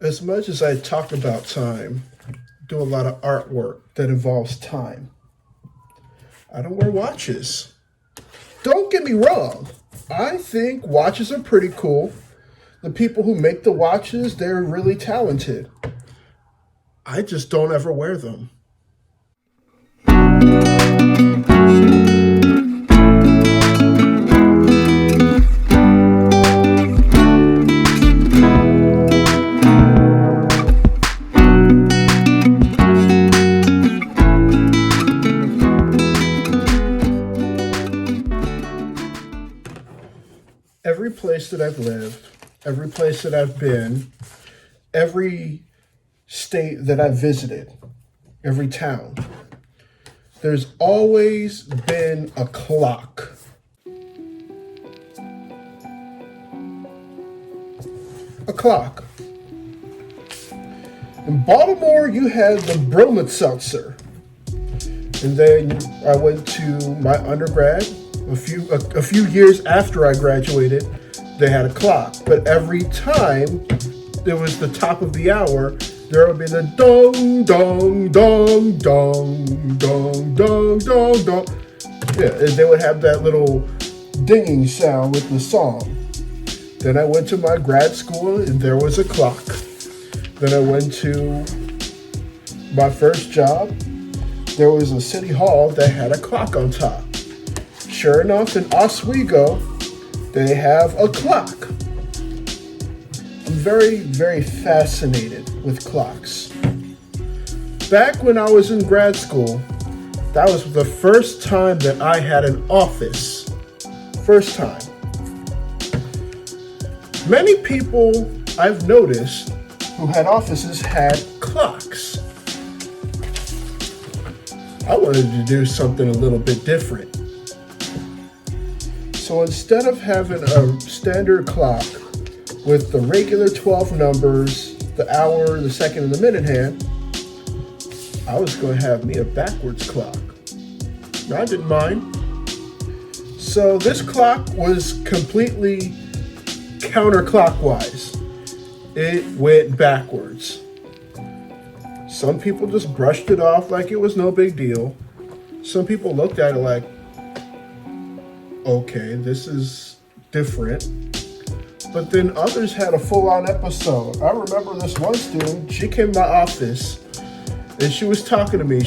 As much as I talk about time, do a lot of artwork that involves time. I don't wear watches. Don't get me wrong. I think watches are pretty cool. The people who make the watches, they're really talented. I just don't ever wear them. Every place that I've lived, every place that I've been, every state that I've visited, every town, there's always been a clock. A clock. In Baltimore, you had the Brommelseltzer. And then I went to my undergrad. A few years after I graduated, they had a clock. But every time it was the top of the hour, there would be the dong, dong, dong, dong, dong, dong, dong, dong. Yeah, and they would have that little dinging sound with the song. Then I went to my grad school and there was a clock. Then I went to my first job. There was a city hall that had a clock on top. Sure enough, in Oswego, they have a clock. I'm very, very fascinated with clocks. Back when I was in grad school, that was the first time that I had an office. First time. Many people I've noticed who had offices had clocks. I wanted to do something a little bit different. So instead of having a standard clock with the regular 12 numbers, the hour, the second, and the minute hand, I was going to have me a backwards clock. I didn't mind. So this clock was completely counterclockwise. It went backwards. Some people just brushed it off like it was no big deal. Some people looked at it like, okay, this is different. But then others had a full-on episode. I remember this one student, she came to my office and she was talking to me.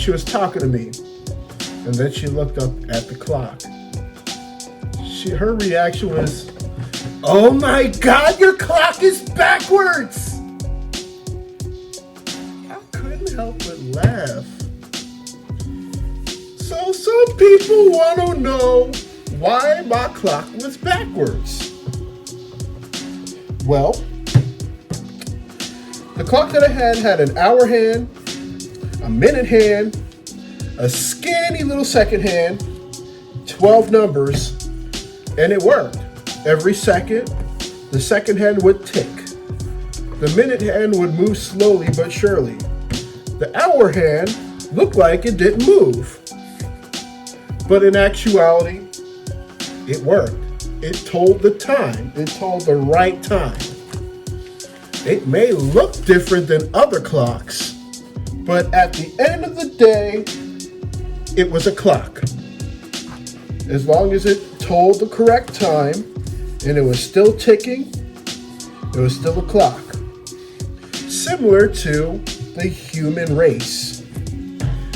And then she looked up at the clock. Her reaction was, "Oh my God, your clock is backwards!" I couldn't help but laugh. So some people want to know why my clock was backwards. Well, the clock that I had an hour hand, a minute hand, a skinny little second hand, 12 numbers, and it worked. Every second, the second hand would tick. The minute hand would move slowly but surely. The hour hand looked like it didn't move. But in actuality, it worked. It told the time. It told the right time. It may look different than other clocks, but at the end of the day, it was a clock. As long as it told the correct time and it was still ticking, it was still a clock. Similar to the human race.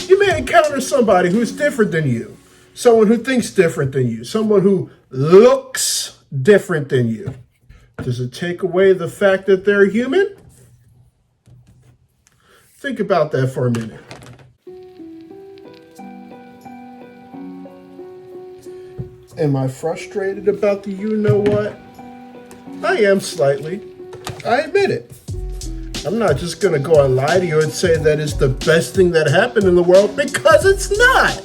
You may encounter somebody who's different than you, someone who thinks different than you, someone who looks different than you. Does it take away the fact that they're human? Think about that for a minute. Am I frustrated about the you-know-what? I am slightly. I admit it. I'm not just going to go and lie to you and say that it's the best thing that happened in the world, because it's not.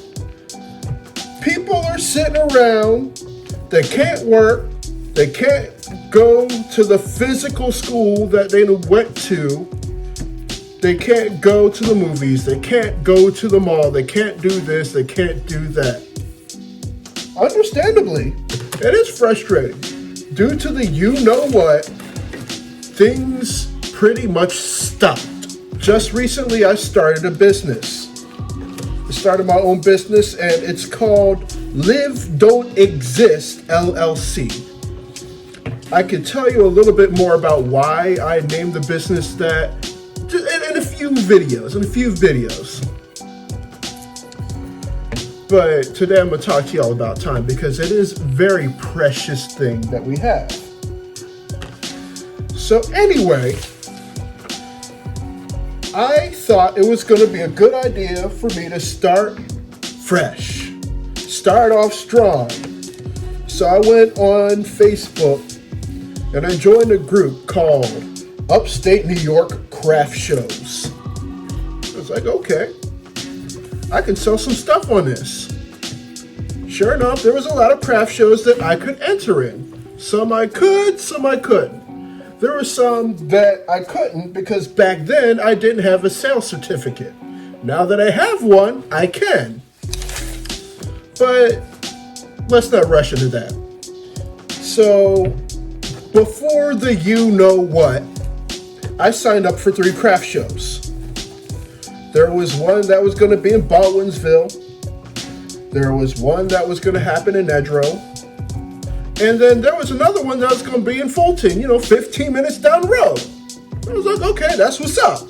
People are sitting around, they can't work, they can't go to the physical school that they went to, they can't go to the movies, they can't go to the mall, they can't do this, they can't do that. Understandably, it is frustrating. Due to the you-know-what, things pretty much stopped. Just recently, I started a business. I started my own business, and it's called Live Don't Exist LLC. I can tell you a little bit more about why I named the business that in a few videos. But today I'm going to talk to y'all about time because it is a very precious thing that we have. So anyway, I thought it was going to be a good idea for me to start fresh, start off strong. So I went on Facebook and I joined a group called Upstate New York Craft Shows. I was like, okay, I can sell some stuff on this. Sure enough, there was a lot of craft shows that I could enter in. Some I could, some I couldn't. There were some that I couldn't because back then I didn't have a sales certificate. Now that I have one, I can. But let's not rush into that. So before the you know what, I signed up for 3 craft shows. There was one that was going to be in Baldwinsville. There was one that was going to happen in Edro. And then there was another one that was going to be in Fulton, 15 minutes down the road. I was like, okay, that's what's up.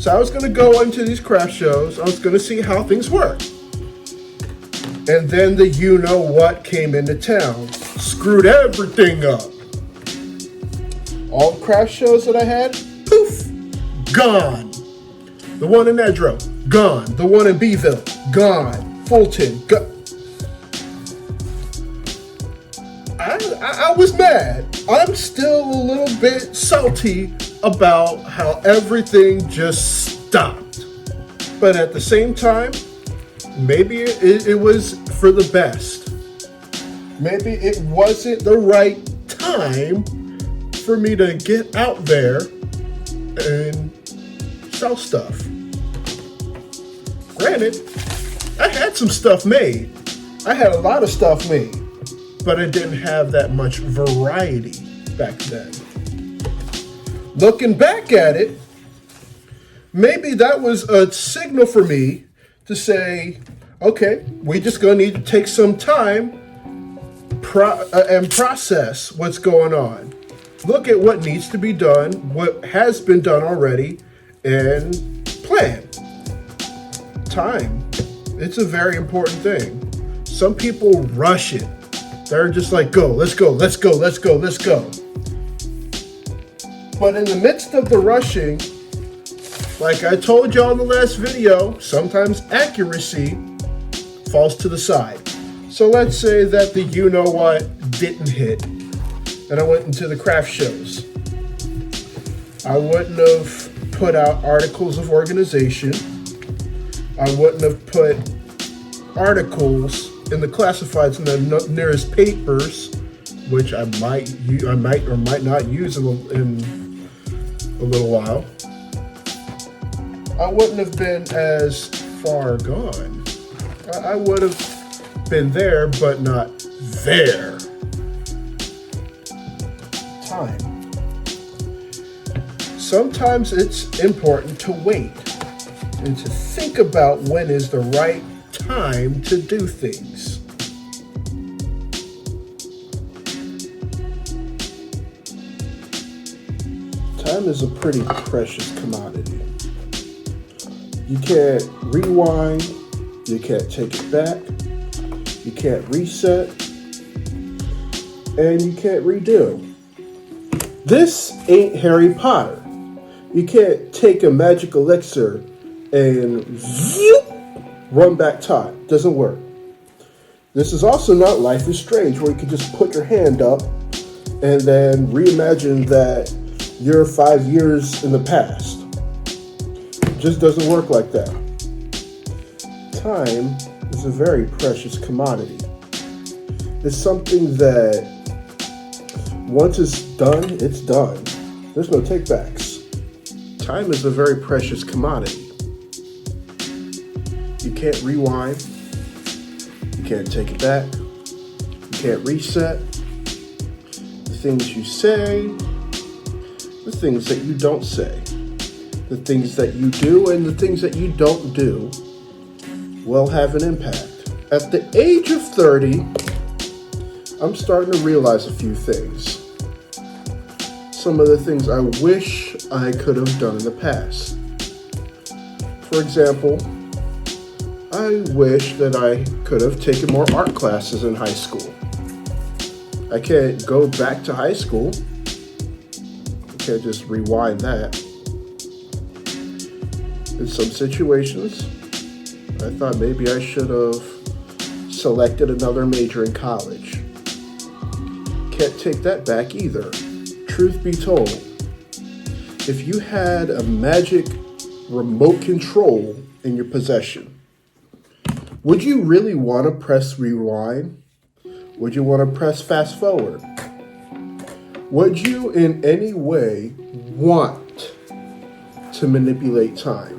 So I was going to go into these craft shows. I was going to see how things work. And then the you know what came into town. Screwed everything up. All the craft shows that I had, poof, gone. The one in Edro, gone. The one in Beeville, gone. Fulton, gone. I was mad. I'm still a little bit salty about how everything just stopped. But at the same time, maybe it was for the best. Maybe it wasn't the right time for me to get out there and sell stuff. Granted, I had some stuff made. I had a lot of stuff made. But I didn't have that much variety back then. Looking back at it, maybe that was a signal for me to say, okay, we just gonna need to take some time and process what's going on. Look at what needs to be done, what has been done already, and plan. Time. It's a very important thing. Some people rush it. They're just like, go, let's go, let's go, let's go, let's go. But in the midst of the rushing, like I told y'all in the last video, sometimes accuracy falls to the side. So let's say that the you know what didn't hit, and I went into the craft shows. I wouldn't have put out articles of organization. I wouldn't have put articles in the classifieds in the nearest papers, which I might or might not use in a little while. I wouldn't have been as far gone. I would have been there, but not there. Time. Sometimes it's important to wait and to think about when is the right time to do things. Time is a pretty precious commodity. You can't rewind, you can't take it back, you can't reset, and you can't redo. This ain't Harry Potter. You can't take a magic elixir and run back time. Doesn't work. This is also not Life is Strange, where you can just put your hand up and then reimagine that you're 5 years in the past. It just doesn't work like that. Time is a very precious commodity. It's something that once it's done, it's done. There's no takebacks. Time is a very precious commodity. You can't rewind. You can't take it back. You can't reset. The things you say, the the things that you don't say, the things that you do, and the things that you don't do will have an impact. At the age of 30, I'm starting to realize a few things. Some of the things I wish I could have done in the past. For example, I wish that I could have taken more art classes in high school. I can't go back to high school. I can't just rewind that. In some situations, I thought maybe I should have selected another major in college. Can't take that back either. Truth be told, if you had a magic remote control in your possession, would you really want to press rewind? Would you want to press fast forward? Would you in any way want to manipulate time?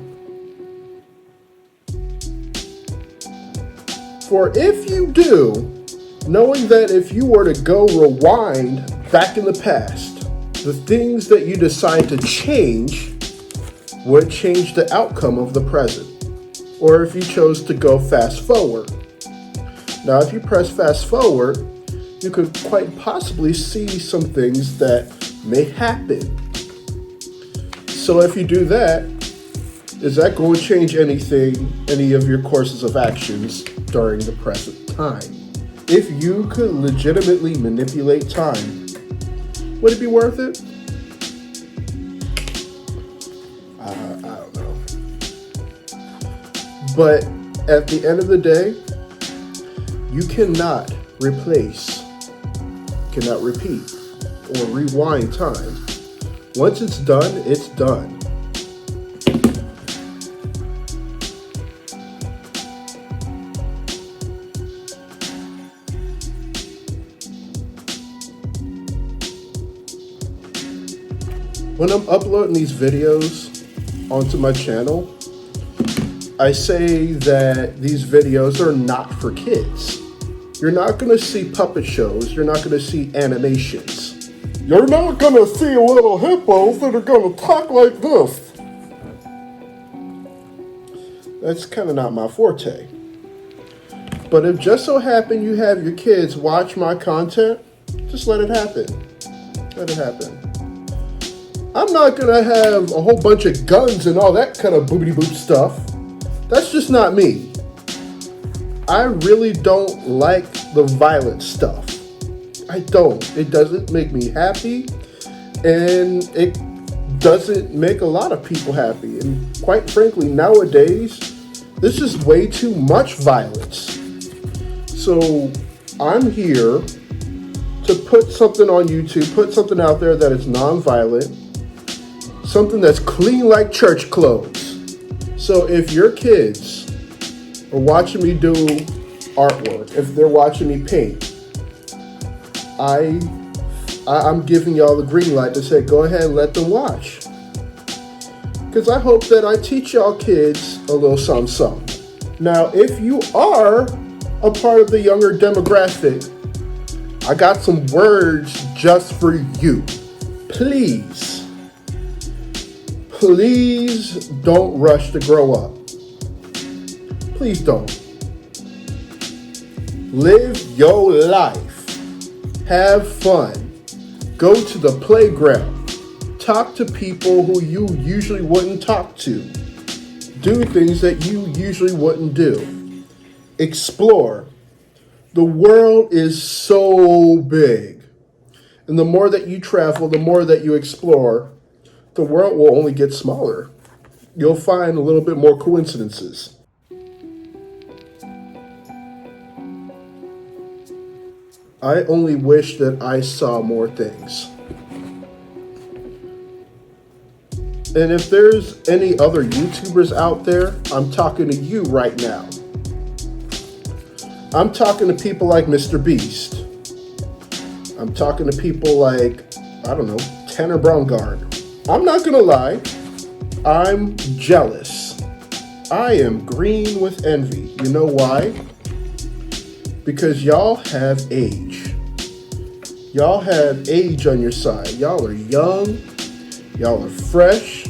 For if you do, knowing that if you were to go rewind back in the past, the things that you decide to change would change the outcome of the present. Or if you chose to go fast forward. Now, if you press fast forward, you could quite possibly see some things that may happen. So if you do that, is that going to change anything, any of your courses of actions during the present time? If you could legitimately manipulate time, would it be worth it? I don't know. But at the end of the day, you cannot replace, cannot repeat, or rewind time. Once it's done, it's done. When I'm uploading these videos onto my channel, I say that these videos are not for kids. You're not going to see puppet shows. You're not going to see animations. You're not going to see little hippos that are going to talk like this. That's kind of not my forte. But if just so happen you have your kids watch my content, just let it happen. Let it happen. I'm not going to have a whole bunch of guns and all that kind of boobity-boop stuff. That's just not me. I really don't like the violent stuff. I don't. It doesn't make me happy, and it doesn't make a lot of people happy. And quite frankly, nowadays, this is way too much violence. So I'm here to put something on YouTube, put something out there that is non-violent, something that's clean like church clothes. So if your kids are watching me do artwork, if they're watching me paint, I'm giving y'all the green light to say, go ahead and let them watch. Because I hope that I teach y'all kids a little something. Now, if you are a part of the younger demographic, I got some words just for you. Please don't rush to grow up. Please don't. Live your life. Have fun. Go to the playground. Talk to people who you usually wouldn't talk to. Do things that you usually wouldn't do. Explore. The world is so big. And the more that you travel, the more that you explore, the world will only get smaller. You'll find a little bit more coincidences. I only wish that I saw more things. And if there's any other YouTubers out there, I'm talking to you right now. I'm talking to people like Mr. Beast. I'm talking to people like, I don't know, Tanner Braungardt. I'm not gonna lie, I'm jealous. I am green with envy. You know why? Because y'all have age. Y'all have age on your side. Y'all are young. Y'all are fresh.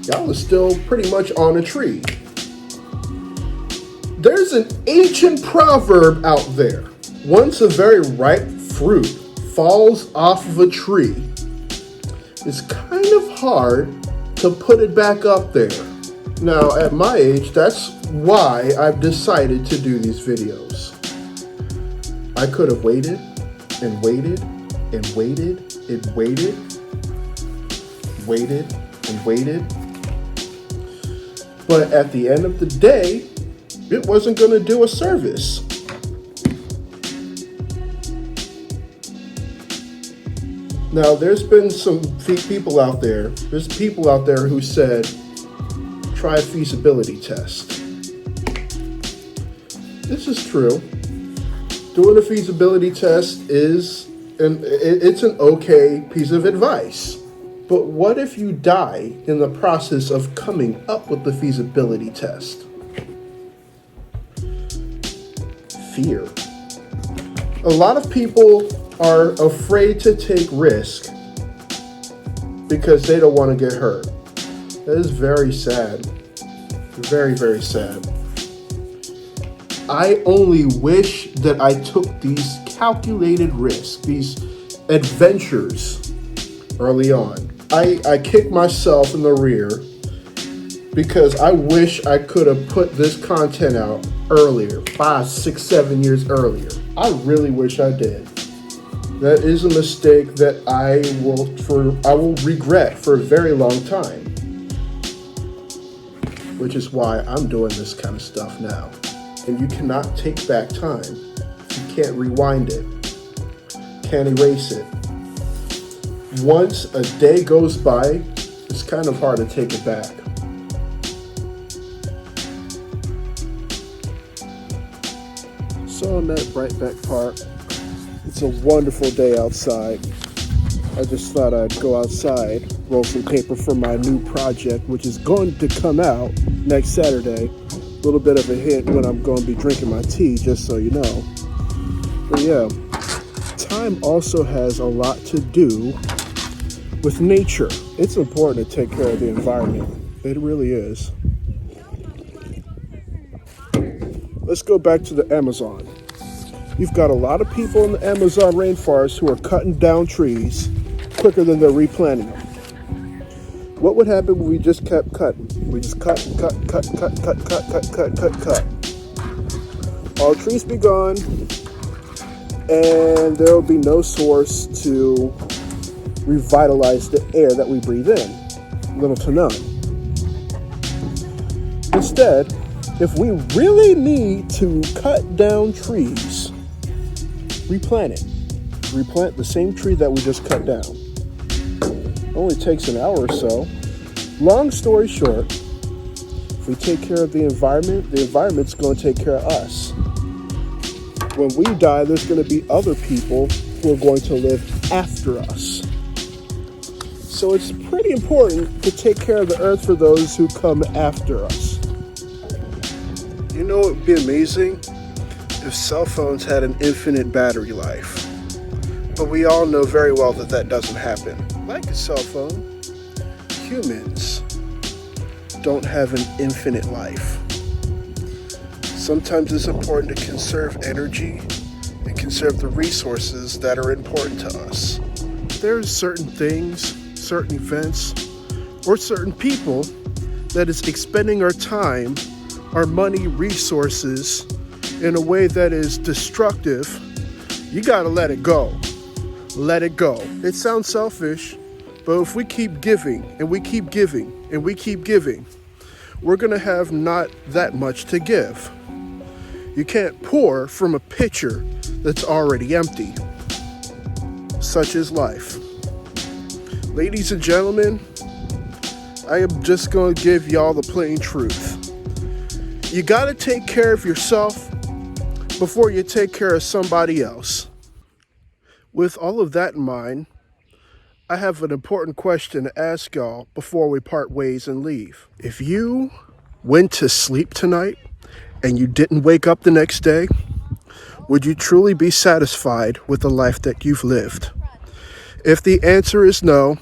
Y'all are still pretty much on a tree. There's an ancient proverb out there. Once a very ripe fruit falls off of a tree, it's kind of hard to put it back up there. Now, at my age, that's why I've decided to do these videos. I could have waited and waited and waited and waited, waited and waited. But at the end of the day, it wasn't going to do a service. Now, there's been some people out there, who said, try a feasibility test. This is true. Doing a feasibility test it's an okay piece of advice. But what if you die in the process of coming up with the feasibility test? Fear. A lot of people are afraid to take risk because they don't want to get hurt. That is very sad. Very, very sad. I only wish that I took these calculated risks, these adventures early on. I kicked myself in the rear because I wish I could have put this content out earlier, 5, 6, 7 years earlier. I really wish I did. That is a mistake that I will regret for a very long time. Which is why I'm doing this kind of stuff now. And you cannot take back time. You can't rewind it. Can't erase it. Once a day goes by, it's kind of hard to take it back. So I'm at Brightback Park. It's a wonderful day outside. I just thought I'd go outside, roll some paper for my new project, which is going to come out next Saturday. A little bit of a hint when I'm going to be drinking my tea, just so you know. But yeah, time also has a lot to do with nature. It's important to take care of the environment. It really is. Let's go back to the Amazon. You've got a lot of people in the Amazon rainforest who are cutting down trees quicker than they're replanting them. What would happen when we just kept cutting? We just cut. All trees be gone, and there will be no source to revitalize the air that we breathe in. Little to none. Instead, if we really need to cut down trees, replant it. Replant the same tree that we just cut down. It only takes an hour or so. Long story short, if we take care of the environment's going to take care of us. When we die, there's going to be other people who are going to live after us. So it's pretty important to take care of the earth for those who come after us. You know what would be amazing? If cell phones had an infinite battery life. But we all know very well that that doesn't happen. Like a cell phone, humans don't have an infinite life. Sometimes it's important to conserve energy and conserve the resources that are important to us. There's certain things, certain events, or certain people that is expending our time, our money, resources in a way that is destructive. You gotta let it go. Let it go. It sounds selfish, but if we keep giving and we keep giving and we keep giving, we're gonna have not that much to give. You can't pour from a pitcher that's already empty. Such is life. Ladies and gentlemen, I am just gonna give y'all the plain truth. You gotta take care of yourself before you take care of somebody else. With all of that in mind, I have an important question to ask y'all before we part ways and leave. If you went to sleep tonight and you didn't wake up the next day, would you truly be satisfied with the life that you've lived? If the answer is no,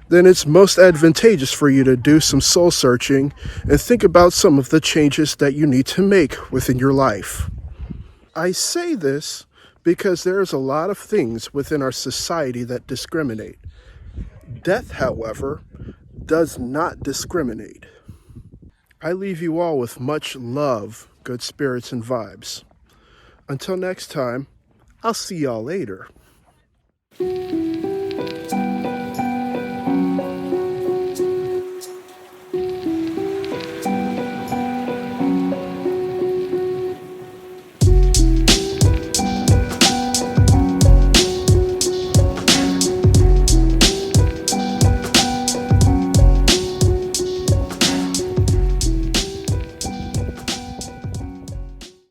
then it's most advantageous for you to do some soul searching and think about some of the changes that you need to make within your life. I say this because there's a lot of things within our society that discriminate. Death, however, does not discriminate. I leave you all with much love, good spirits, and vibes. Until next time, I'll see y'all later.